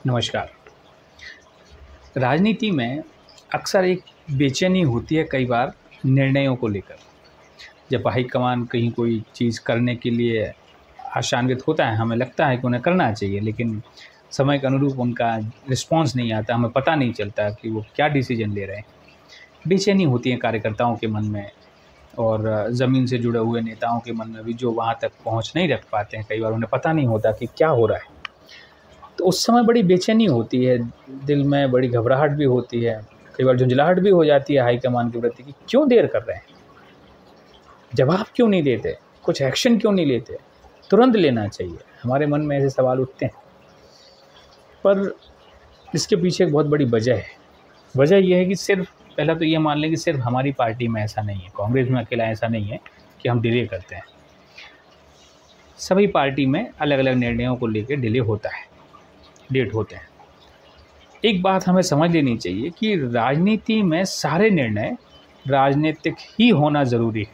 नमस्कार। राजनीति में अक्सर एक बेचैनी होती है कई बार निर्णयों को लेकर। जब हाईकमान कहीं कोई चीज़ करने के लिए आशान्वित होता है, हमें लगता है कि उन्हें करना चाहिए, लेकिन समय के अनुरूप उनका रिस्पॉन्स नहीं आता, हमें पता नहीं चलता कि वो क्या डिसीजन ले रहे हैं। बेचैनी होती है कार्यकर्ताओं के मन में और ज़मीन से जुड़े हुए नेताओं के मन में भी, जो वहाँ तक पहुँच नहीं रख पाते हैं। कई बार उन्हें पता नहीं होता कि क्या हो रहा है, तो उस समय बड़ी बेचैनी होती है, दिल में बड़ी घबराहट भी होती है, कई बार झुंझलाहट भी हो जाती है हाईकमान के प्रति कि क्यों देर कर रहे हैं, जवाब क्यों नहीं देते, कुछ एक्शन क्यों नहीं लेते, तुरंत लेना चाहिए। हमारे मन में ऐसे सवाल उठते हैं, पर इसके पीछे एक बहुत बड़ी वजह है। वजह यह है कि सिर्फ पहला तो ये मान लें कि सिर्फ हमारी पार्टी में ऐसा नहीं है, कांग्रेस में अकेला ऐसा नहीं है कि हम डिले करते हैं। सभी पार्टी में अलग अलग निर्णयों को लेकर डिले होता है, लेट होते हैं। एक बात हमें समझ लेनी चाहिए कि राजनीति में सारे निर्णय राजनीतिक ही होना ज़रूरी है।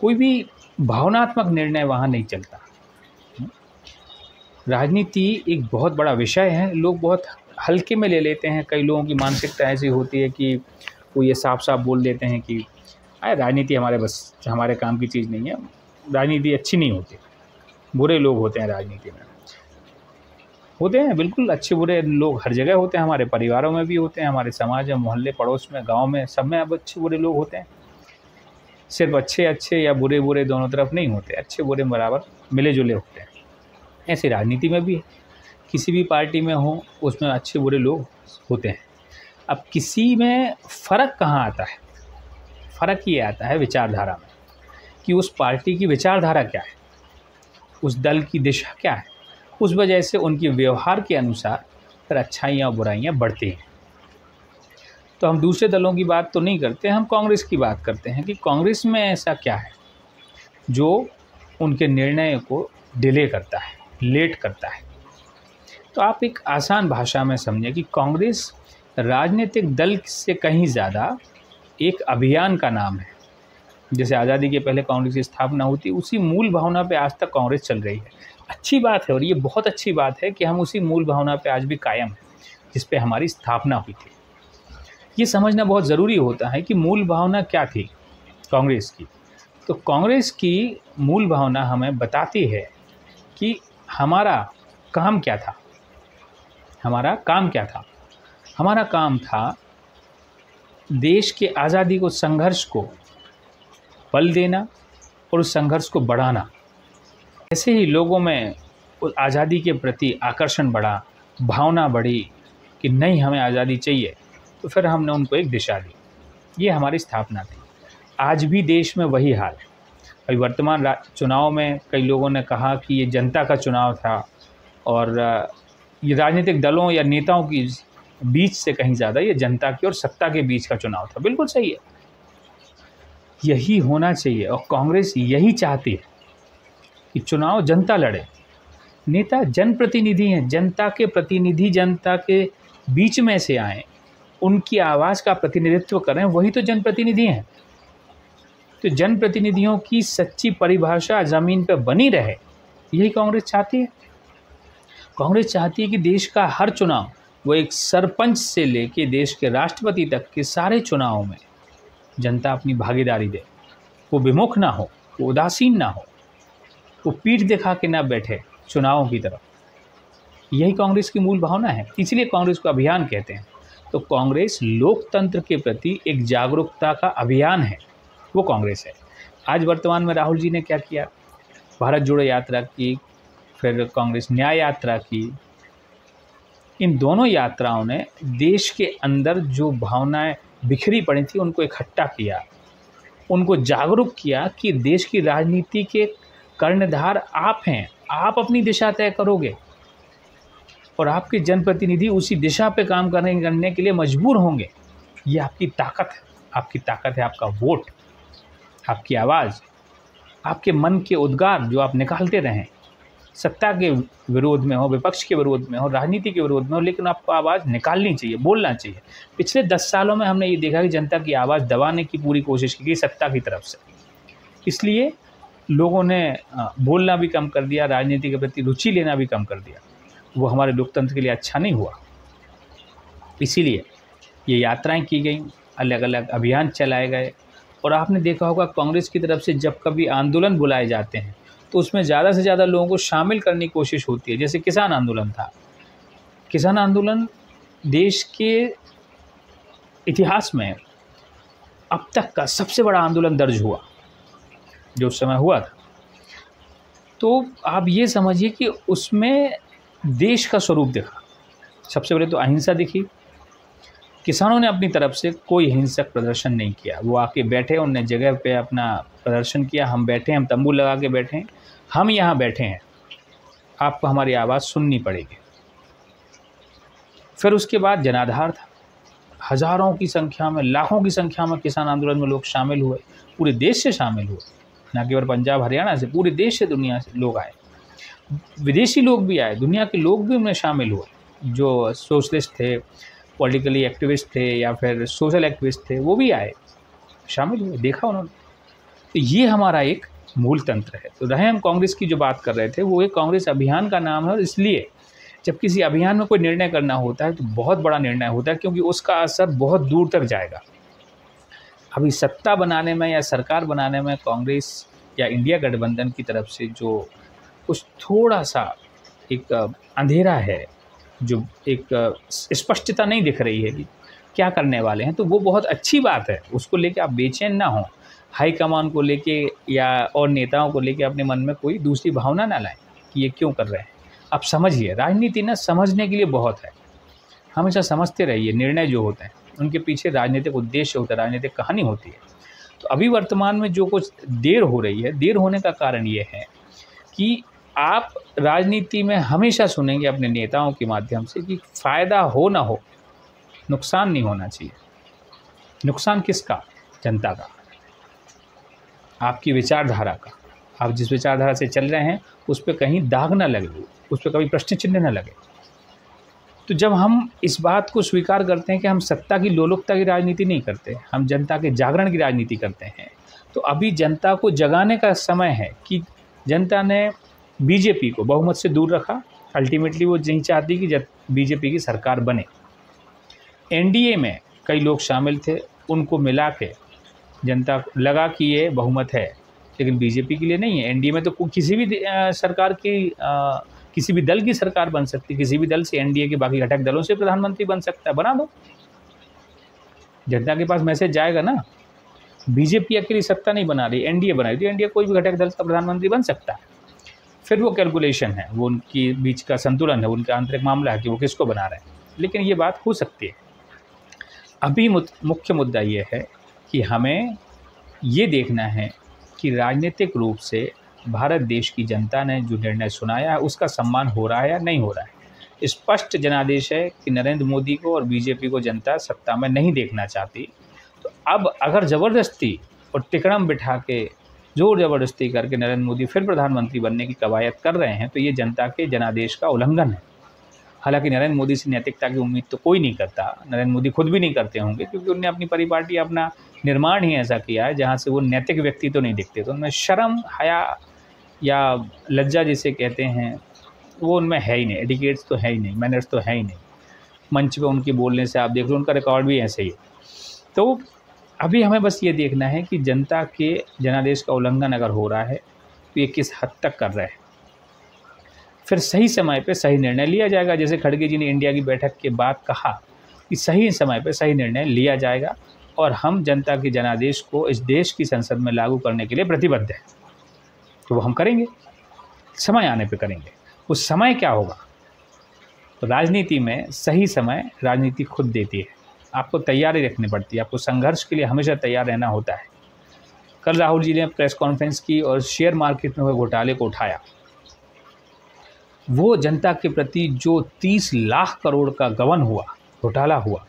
कोई भी भावनात्मक निर्णय वहाँ नहीं चलता। राजनीति एक बहुत बड़ा विषय है, लोग बहुत हल्के में ले लेते हैं। कई लोगों की मानसिकता ऐसी होती है कि वो ये साफ साफ बोल देते हैं कि राजनीति हमारे काम की चीज़ नहीं है, राजनीति अच्छी नहीं होती, बुरे लोग होते हैं राजनीति में। होते हैं, बिल्कुल अच्छे बुरे लोग हर जगह होते हैं, हमारे परिवारों में भी होते हैं, हमारे समाज में, मोहल्ले, पड़ोस में, गांव में, सब में अब अच्छे बुरे लोग होते हैं। सिर्फ अच्छे या बुरे दोनों तरफ नहीं होते, अच्छे बुरे बराबर मिले जुले होते हैं। ऐसे राजनीति में भी है, किसी भी पार्टी में हो उसमें अच्छे बुरे लोग होते हैं। अब किसी में फ़र्क कहाँ आता है? फ़र्क ये आता है विचारधारा में, कि उस पार्टी की विचारधारा क्या है, उस दल की दिशा क्या है। उस वजह से उनके व्यवहार के अनुसार फिर अच्छाइयाँ और बुराइयाँ बढ़ती हैं। तो हम दूसरे दलों की बात तो नहीं करते, हम कांग्रेस की बात करते हैं कि कांग्रेस में ऐसा क्या है जो उनके निर्णय को डिले करता है, लेट करता है। तो आप एक आसान भाषा में समझें कि कांग्रेस राजनीतिक दल से कहीं ज़्यादा एक अभियान का नाम है। जैसे आज़ादी के पहले कांग्रेस की स्थापना हुई, उसी मूल भावना पे आज तक कांग्रेस चल रही है। अच्छी बात है, और ये बहुत अच्छी बात है कि हम उसी मूल भावना पे आज भी कायम हैं जिस पे हमारी स्थापना हुई थी। ये समझना बहुत ज़रूरी होता है कि मूल भावना क्या थी कांग्रेस की। तो कांग्रेस की मूल भावना हमें बताती है कि हमारा काम क्या था। हमारा काम क्या था? हमारा काम था देश के आज़ादी को, संघर्ष को बल देना और उस संघर्ष को बढ़ाना। ऐसे ही लोगों में उस आज़ादी के प्रति आकर्षण बढ़ा, भावना बढ़ी कि नहीं, हमें आज़ादी चाहिए, तो फिर हमने उनको एक दिशा दी। ये हमारी स्थापना थी। आज भी देश में वही हाल है। अभी वर्तमान चुनाव में कई लोगों ने कहा कि ये जनता का चुनाव था और ये राजनीतिक दलों या नेताओं की बीच से कहीं ज़्यादा ये जनता की और सत्ता के बीच का चुनाव था। बिल्कुल सही है, यही होना चाहिए, और कांग्रेस यही चाहती है कि चुनाव जनता लड़े। नेता जनप्रतिनिधि हैं, जनता के प्रतिनिधि जनता के बीच में से आएँ, उनकी आवाज़ का प्रतिनिधित्व करें, वही तो जनप्रतिनिधि हैं। तो जनप्रतिनिधियों की सच्ची परिभाषा ज़मीन पर बनी रहे, यही कांग्रेस चाहती है। कांग्रेस चाहती है कि देश का हर चुनाव, वो एक सरपंच से लेके देश के राष्ट्रपति तक के सारे चुनावों में जनता अपनी भागीदारी दे। वो विमुख ना हो, वो उदासीन ना हो, वो पीठ दिखा के ना बैठे चुनावों की तरफ। यही कांग्रेस की मूल भावना है, इसलिए कांग्रेस को अभियान कहते हैं। तो कांग्रेस लोकतंत्र के प्रति एक जागरूकता का अभियान है, वो कांग्रेस है। आज वर्तमान में राहुल जी ने क्या किया? भारत जोड़ो यात्रा की, फिर कांग्रेस न्याय यात्रा की। इन दोनों यात्राओं ने देश के अंदर जो भावनाएं बिखरी पड़ी थी उनको इकट्ठा किया, उनको जागरूक किया कि देश की राजनीति के कर्णधार आप हैं, आप अपनी दिशा तय करोगे और आपके जनप्रतिनिधि उसी दिशा पे काम करने के लिए मजबूर होंगे। ये आपकी ताकत है। आपकी ताकत है आपका वोट, आपकी आवाज़, आपके मन के उद्गार जो आप निकालते रहें। सत्ता के विरोध में हो, विपक्ष के विरोध में हो, राजनीति के विरोध में हो, लेकिन आपको आवाज़ निकालनी चाहिए, बोलना चाहिए। पिछले 10 सालों में हमने ये देखा कि जनता की आवाज़ दबाने की पूरी कोशिश की गई सत्ता की तरफ से। इसलिए लोगों ने बोलना भी कम कर दिया, राजनीति के प्रति रुचि लेना भी कम कर दिया। वो हमारे लोकतंत्र के लिए अच्छा नहीं हुआ। इसीलिए ये यात्राएं की गई, अलग अलग अभियान चलाए गए। और आपने देखा होगा कांग्रेस की तरफ से जब कभी आंदोलन बुलाए जाते हैं तो उसमें ज़्यादा से ज़्यादा लोगों को शामिल करने की कोशिश होती है। जैसे किसान आंदोलन था, किसान आंदोलन देश के इतिहास में अब तक का सबसे बड़ा आंदोलन दर्ज हुआ जो उस समय हुआ था। तो आप ये समझिए कि उसमें देश का स्वरूप दिखा। सबसे पहले तो अहिंसा दिखी। किसानों ने अपनी तरफ से कोई हिंसक प्रदर्शन नहीं किया। वो आके बैठे, उनने जगह पे अपना प्रदर्शन किया। हम बैठे, हम तंबू लगा के बैठे हैं, हम यहाँ बैठे हैं, आपको हमारी आवाज़ सुननी पड़ेगी। फिर उसके बाद जनाधार था। हज़ारों की संख्या में, लाखों की संख्या में किसान आंदोलन में लोग शामिल हुए, पूरे देश से शामिल हुए, ना केवल पंजाब हरियाणा से, पूरे देश से, दुनिया से लोग आए, विदेशी लोग भी आए, दुनिया के लोग भी उनमें शामिल हुए। जो सोशलिस्ट थे, पॉलिटिकली एक्टिविस्ट थे या फिर सोशल एक्टिविस्ट थे, वो भी आए, शामिल हुए, देखा उन्होंने। तो ये हमारा एक मूल तंत्र है। तो रहे हम कांग्रेस की जो बात कर रहे थे, वो एक कांग्रेस अभियान का नाम है। और इसलिए जब किसी अभियान में कोई निर्णय करना होता है तो बहुत बड़ा निर्णय होता है, क्योंकि उसका असर बहुत दूर तक जाएगा। अभी सत्ता बनाने में या सरकार बनाने में कांग्रेस या इंडिया गठबंधन की तरफ से जो कुछ थोड़ा सा एक अंधेरा है, जो एक स्पष्टता नहीं दिख रही है कि क्या करने वाले हैं, तो वो बहुत अच्छी बात है। उसको लेके आप बेचैन ना हों, हाईकमान को लेके या और नेताओं को लेके अपने मन में कोई दूसरी भावना ना लाएं कि ये क्यों कर रहे हैं। आप समझिए, राजनीति ना समझने के लिए बहुत है। हमेशा समझते रहिए। निर्णय जो होते हैं उनके पीछे राजनीतिक उद्देश्य होता है, राजनीतिक कहानी होती है। तो अभी वर्तमान में जो कुछ देर हो रही है, देर होने का कारण ये है कि आप राजनीति में हमेशा सुनेंगे अपने नेताओं के माध्यम से कि फ़ायदा हो ना हो, नुकसान नहीं होना चाहिए। नुकसान किसका? जनता का, आपकी विचारधारा का। आप जिस विचारधारा से चल रहे हैं उस पर कहीं दाग ना लगे, उस पर कभी प्रश्न चिन्ह ना लगे। तो जब हम इस बात को स्वीकार करते हैं कि हम सत्ता की लोलुपता की राजनीति नहीं करते, हम जनता के जागरण की राजनीति करते हैं, तो अभी जनता को जगाने का समय है कि जनता ने बीजेपी को बहुमत से दूर रखा। अल्टीमेटली वो नहीं चाहती कि बीजेपी की सरकार बने। एनडीए में कई लोग शामिल थे, उनको मिला के जनता को लगा कि ये बहुमत है, लेकिन बीजेपी के लिए नहीं है। एनडीए में तो किसी भी सरकार की किसी भी दल की सरकार बन सकती है, किसी भी दल से, एनडीए के बाकी घटक दलों से प्रधानमंत्री बन सकता है, बना दो। जनता के पास मैसेज जाएगा ना। बीजेपी अकेली सत्ता नहीं बना रही, एनडीए बना रही, तो एनडीए कोई भी घटक दल का प्रधानमंत्री बन सकता है। फिर वो कैलकुलेशन है, वो उनकी बीच का संतुलन है, उनका आंतरिक मामला है कि वो किसको बना रहे हैं, लेकिन ये बात हो सकती है। अभी मुख्य मुद्दा ये है कि हमें ये देखना है कि राजनीतिक रूप से भारत देश की जनता ने जो निर्णय सुनाया है उसका सम्मान हो रहा है या नहीं हो रहा है। स्पष्ट जनादेश है कि नरेंद्र मोदी को और बीजेपी को जनता सत्ता में नहीं देखना चाहती। तो अब अगर ज़बरदस्ती और टिकड़म बिठा के जोर ज़बरदस्ती करके नरेंद्र मोदी फिर प्रधानमंत्री बनने की कवायद कर रहे हैं, तो ये जनता के जनादेश का उल्लंघन है। हालांकि नरेंद्र मोदी से नैतिकता की उम्मीद तो कोई नहीं करता, नरेंद्र मोदी खुद भी नहीं करते होंगे, क्योंकि उन्होंने अपनी परिपाटी, अपना निर्माण ही ऐसा किया है जहाँ से वो नैतिक व्यक्ति तो नहीं दिखते। तो उनमें शर्म, हया या लज्जा जिसे कहते हैं वो उनमें है ही नहीं। एडिकेट्स तो है ही नहीं, मैनर्स तो है ही नहीं। मंच पे उनके बोलने से आप देख लो, उनका रिकॉर्ड भी ऐसे ही है। तो अभी हमें बस ये देखना है कि जनता के जनादेश का उल्लंघन अगर हो रहा है तो ये किस हद तक कर रहे हैं। फिर सही समय पे सही निर्णय लिया जाएगा। जैसे खड़गे जी ने इंडिया की बैठक के बाद कहा कि सही समय पे सही निर्णय लिया जाएगा और हम जनता के जनादेश को इस देश की संसद में लागू करने के लिए प्रतिबद्ध हैं। तो वो हम करेंगे, समय आने पे करेंगे। उस समय क्या होगा? तो राजनीति में सही समय राजनीति खुद देती है। आपको तैयारी रखनी पड़ती है, आपको संघर्ष के लिए हमेशा तैयार रहना होता है। कल राहुल जी ने प्रेस कॉन्फ्रेंस की और शेयर मार्केट में हुए घोटाले को उठाया। वो जनता के प्रति जो 30 लाख करोड़ का गबन हुआ, घोटाला हुआ,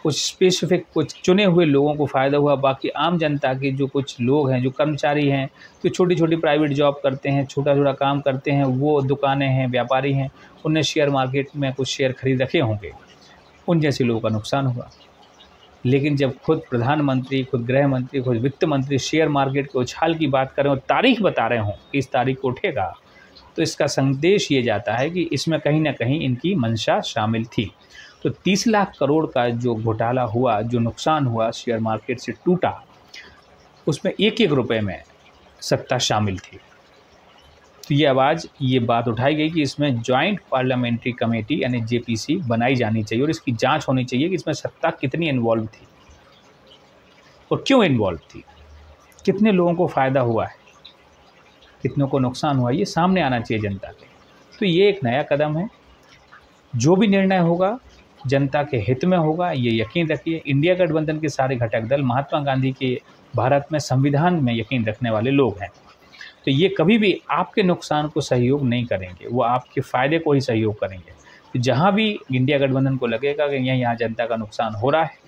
कुछ स्पेसिफिक, कुछ चुने हुए लोगों को फ़ायदा हुआ। बाकी आम जनता के जो कुछ लोग हैं, जो कर्मचारी हैं, जो छोटी छोटी प्राइवेट जॉब करते हैं, छोटा छोटा काम करते हैं, वो दुकानें हैं, व्यापारी हैं, उनने शेयर मार्केट में कुछ शेयर खरीद रखे होंगे, उन जैसे लोगों का नुकसान हुआ। लेकिन जब खुद प्रधानमंत्री, खुद गृह मंत्री, खुद वित्त मंत्री शेयर मार्केट के उछाल की बात करें और तारीख बता रहे हों कि इस तारीख को उठेगा, तो इसका संदेश ये जाता है कि इसमें कहीं ना कहीं इनकी मंशा शामिल थी। तो 30 लाख करोड़ का जो घोटाला हुआ, जो नुकसान हुआ, शेयर मार्केट से टूटा, उसमें एक एक रुपये में सत्ता शामिल थी। तो ये बात उठाई गई कि इसमें जॉइंट पार्लियामेंट्री कमेटी यानी जेपीसी बनाई जानी चाहिए और इसकी जांच होनी चाहिए कि इसमें सत्ता कितनी इन्वॉल्व थी और क्यों इन्वॉल्व थी, कितने लोगों को फ़ायदा हुआ है, कितनों को नुकसान हुआ, ये सामने आना चाहिए जनता के। तो ये एक नया कदम है। जो भी निर्णय होगा जनता के हित में होगा, ये यकीन रखिए। इंडिया गठबंधन के सारे घटक दल महात्मा गांधी के भारत में संविधान में यकीन रखने वाले लोग हैं। तो ये कभी भी आपके नुकसान को सहयोग नहीं करेंगे, वो आपके फ़ायदे को ही सहयोग करेंगे। तो जहाँ भी इंडिया गठबंधन को लगेगा कि यहाँ जनता का नुकसान हो रहा है,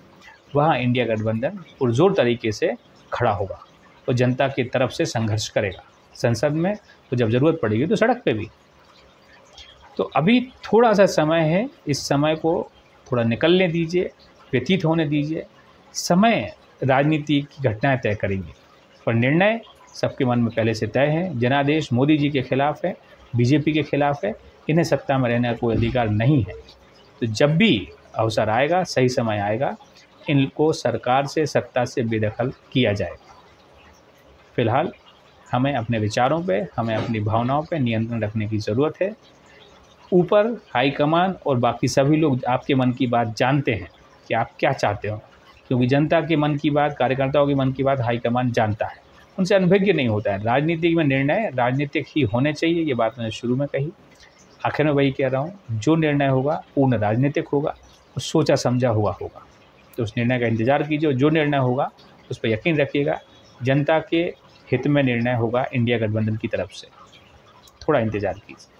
वहाँ इंडिया गठबंधन पुरजोर तरीके से खड़ा होगा और जनता की तरफ से संघर्ष करेगा। संसद में तो जब ज़रूरत पड़ेगी तो सड़क पे भी। तो अभी थोड़ा सा समय है, इस समय को थोड़ा निकलने दीजिए, व्यतीत होने दीजिए। समय राजनीति की घटनाएं तय करेंगी, पर निर्णय सबके मन में पहले से तय है। जनादेश मोदी जी के खिलाफ है, बीजेपी के खिलाफ है, इन्हें सत्ता में रहने का कोई अधिकार नहीं है। तो जब भी अवसर आएगा, सही समय आएगा, इनको सरकार से, सत्ता से बेदखल किया जाएगा। फिलहाल हमें अपने विचारों पे, हमें अपनी भावनाओं पे नियंत्रण रखने की ज़रूरत है। ऊपर हाईकमान और बाकी सभी लोग आपके मन की बात जानते हैं कि आप क्या चाहते हो, क्योंकि जनता के मन की बात, कार्यकर्ताओं के मन की बात हाईकमान जानता है, उनसे अनभिज्ञ नहीं होता है। राजनीति में निर्णय राजनीतिक ही होने चाहिए, ये बात मैंने शुरू में कही, आखिर में वही कह रहा हूँ। जो निर्णय होगा पूर्ण राजनीतिक होगा और सोचा समझा हुआ होगा। तो उस निर्णय का इंतज़ार कीजिए और जो निर्णय होगा उस पर यकीन रखिएगा, जनता के हित में निर्णय होगा इंडिया गठबंधन की तरफ से। थोड़ा इंतज़ार कीजिए।